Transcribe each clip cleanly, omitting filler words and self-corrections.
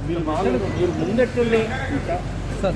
మీరు ముందెట్టుండి సార్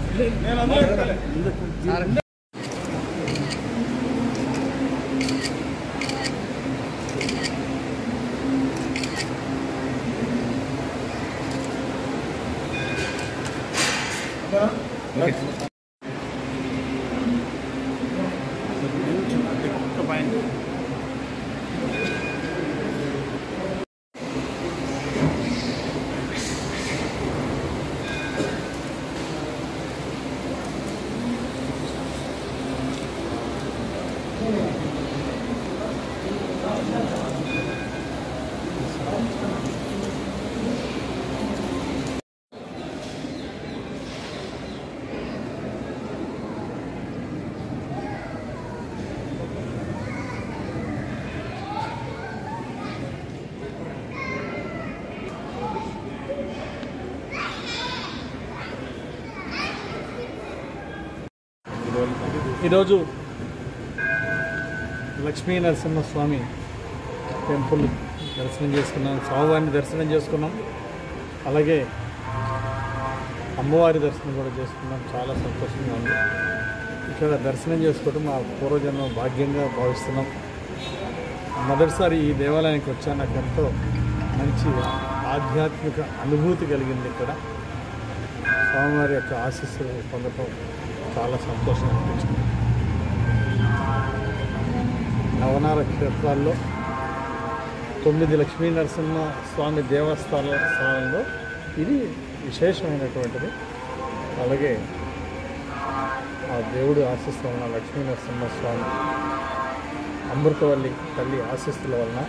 ఈరోజు లక్ష్మీ నరసింహస్వామి టెంపుల్ దర్శనం చేసుకున్నాం, స్వామివారిని దర్శనం చేసుకున్నాం, అలాగే అమ్మవారి దర్శనం కూడా చేసుకున్నాం. చాలా సంతోషంగా ఉంది. ఇక్కడ దర్శనం చేసుకోవడం మా పూర్వజన్మ భాగ్యంగా భావిస్తున్నాం. మొదటిసారి ఈ దేవాలయానికి వచ్చా నాకు ఎంతో మంచి ఆధ్యాత్మిక అనుభూతి కలిగింది. ఇక్కడ స్వామివారి యొక్క ఆశీస్సులు పొందటం చాలా సంతోషం అనిపించింది. నవనార క్షేత్రాల్లో 9 లక్ష్మీ నరసింహ స్వామి దేవస్థానంలో ఇది విశేషమైనటువంటిది. అలాగే ఆ దేవుడు ఆశీస్సుల వలన లక్ష్మీ నరసింహస్వామి అమృతవల్లి తల్లి ఆశీస్సుల వలన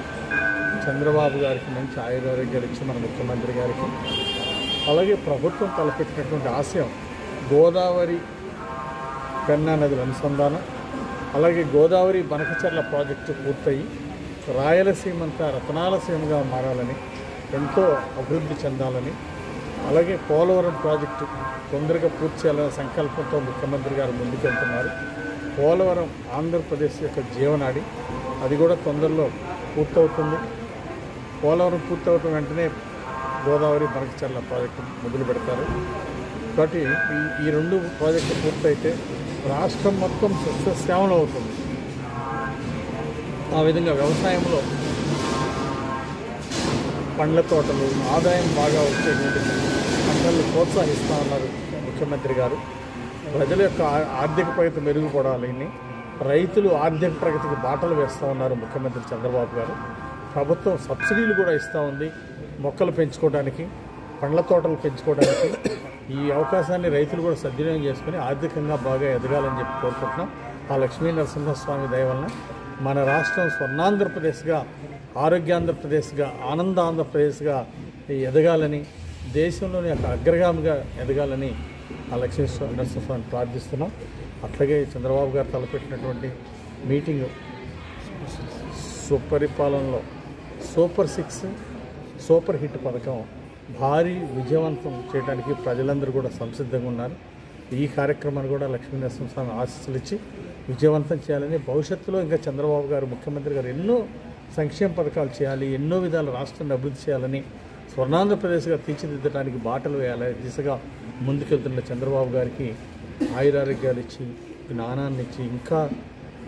చంద్రబాబు గారికి మంచి ఆయురారోగ్యాలు ఇచ్చి మన ముఖ్యమంత్రి గారికి, అలాగే ప్రభుత్వం తలపెట్టినటువంటి ఆశయం గోదావరి పెన్నా నదుల అనుసంధానం, అలాగే గోదావరి బనకచర్ల ప్రాజెక్టు పూర్తయి రాయలసీమంతా రతనాలసీమగా మారాలని, ఎంతో అభివృద్ధి చెందాలని, అలాగే పోలవరం ప్రాజెక్టు తొందరగా పూర్తి చేయాలనే సంకల్పంతో ముఖ్యమంత్రి గారు ముందుకెళ్తున్నారు. పోలవరం ఆంధ్రప్రదేశ్ యొక్క జీవనాడి, అది కూడా తొందరలో పూర్తవుతుంది. పోలవరం పూర్తవటం వెంటనే గోదావరి బనకచర్ల ప్రాజెక్టు మొదలు పెడతారు. కాబట్టి ఈ 2 ప్రాజెక్టులు పూర్తయితే రాష్ట్రం మొత్తం సస్యశ్యామలం అవుతుంది. ఆ విధంగా వ్యవసాయంలో పండ్ల తోటలు ఆదాయం బాగా వచ్చేటువంటి పంటలను ప్రోత్సహిస్తూ ఉన్నారు ముఖ్యమంత్రి గారు. ప్రజల యొక్క ఆర్థిక ప్రగతి మెరుగుపడాలని రైతులు ఆర్థిక ప్రగతికి బాటలు వేస్తూ ఉన్నారు ముఖ్యమంత్రి చంద్రబాబు గారు. ప్రభుత్వం సబ్సిడీలు కూడా ఇస్తూ ఉంది మొక్కలు పెంచుకోవడానికి, పండ్ల తోటలు పెంచుకోవడానికి. ఈ అవకాశాన్ని రైతులు కూడా సద్వినియోగం చేసుకుని ఆర్థికంగా బాగా ఎదగాలని చెప్పి కోరుకుంటున్నాం. ఆ లక్ష్మీ నరసింహస్వామి దయ వలన మన రాష్ట్రం స్వర్ణాంధ్రప్రదేశ్గా, ఆరోగ్యాంధ్రప్రదేశ్గా, ఆనందాంధ్రప్రదేశ్గా ఎదగాలని, దేశంలోని యొక్క అగ్రగామిగా ఎదగాలని ఆ లక్ష్మీ నరసింహస్వామిని ప్రార్థిస్తున్నాం. అట్లాగే చంద్రబాబు గారు తలపెట్టినటువంటి మీటింగు సుపరిపాలనలో సూపర్ 6 సూపర్ హిట్ పథకం భారీ విజయవంతం చేయడానికి ప్రజలందరూ కూడా సంసిద్ధంగా ఉన్నారు. ఈ కార్యక్రమాన్ని కూడా లక్ష్మీ నరసింహస్వామి ఆశీస్సులు ఇచ్చి విజయవంతం చేయాలని, భవిష్యత్తులో ఇంకా చంద్రబాబు గారు ముఖ్యమంత్రి గారు ఎన్నో సంక్షేమ పథకాలు చేయాలి, ఎన్నో విధాల రాష్ట్రాన్ని అభివృద్ధి చేయాలని, స్వర్ణాంధ్రప్రదేశ్గా తీర్చిదిద్దడానికి బాటలు వేయాలి దిశగా ముందుకెళ్తున్న చంద్రబాబు గారికి ఆయురారోగ్యాలు ఇచ్చి, జ్ఞానాన్ని ఇచ్చి, ఇంకా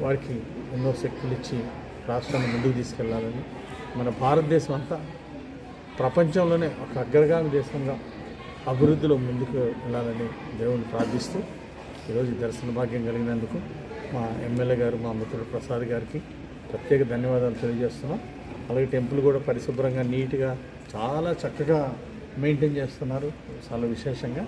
వారికి ఎన్నో శక్తులు ఇచ్చి రాష్ట్రాన్ని ముందుకు తీసుకెళ్లాలని, మన భారతదేశం అంతా ప్రపంచంలోనే ఒక అగ్రగామి దేశంగా అభివృద్ధిలో ముందుకు వెళ్ళాలని దేవుని ప్రార్థిస్తూ ఈరోజు దర్శన భాగ్యం కలిగినందుకు మా ఎమ్మెల్యే గారు, మా మిత్రుడు ప్రసాద్ గారికి ప్రత్యేక ధన్యవాదాలు తెలియజేస్తున్నాం. అలాగే టెంపుల్ కూడా పరిశుభ్రంగా నీట్గా చాలా చక్కగా మెయింటైన్ చేస్తున్నారు, చాలా విశేషంగా.